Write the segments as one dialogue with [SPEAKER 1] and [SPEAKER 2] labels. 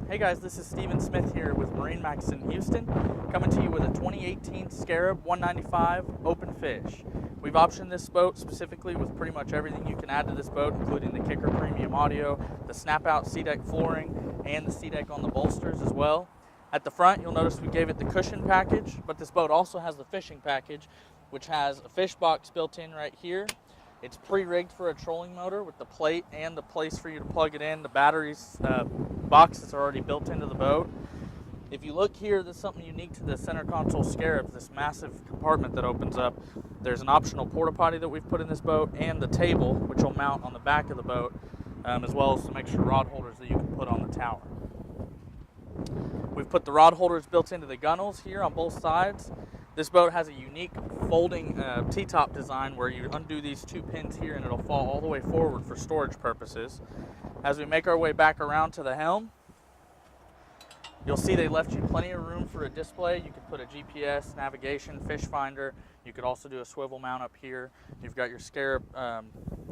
[SPEAKER 1] Hey guys, this is Steven Smith here with Marinemax in Houston, coming to you with a 2018 Scarab 195 open fish. We've optioned this boat specifically with pretty much everything you can add to this boat, including the Kicker premium audio, the snap-out SeaDeck flooring, and the SeaDeck on the bolsters as well. At the front, you'll notice we gave it the cushion package, but this boat also has the fishing package, which has a fish box built in right here. It's pre-rigged for a trolling motor with the plate and the place for you to plug it in. The batteries boxes are already built into the boat. If you look here, there's something unique to the center console Scarab, this massive compartment that opens up. There's an optional porta potty that we've put in this boat, and the table, which will mount on the back of the boat, as well as some extra rod holders that you can put on the tower. We've put the rod holders built into the gunnels here on both sides. This boat has a unique folding T-top design where you undo these two pins here and it'll fall all the way forward for storage purposes. As we make our way back around to the helm, you'll see they left you plenty of room for a display. You could put a GPS, navigation, fish finder. You could also do a swivel mount up here. You've got your Scarab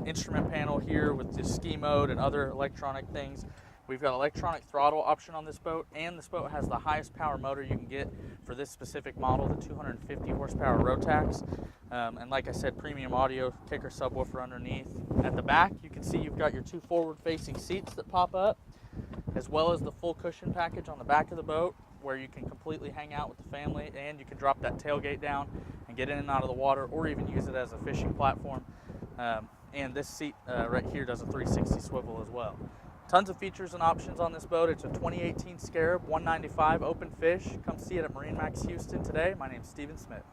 [SPEAKER 1] instrument panel here with the ski mode and other electronic things. We've got electronic throttle option on this boat, and this boat has the highest power motor you can get for this specific model, the 250 horsepower Rotax. And like I said, premium audio, Kicker subwoofer underneath. At the back, you can see you've got your two forward-facing seats that pop up, as well as the full cushion package on the back of the boat, where you can completely hang out with the family, and you can drop that tailgate down and get in and out of the water, or even use it as a fishing platform. And this seat right here does a 360 swivel as well. Tons of features and options on this boat. It's a 2018 Scarab 195 open fish. Come see it at Marinemax Houston today. My name's Steven Smith.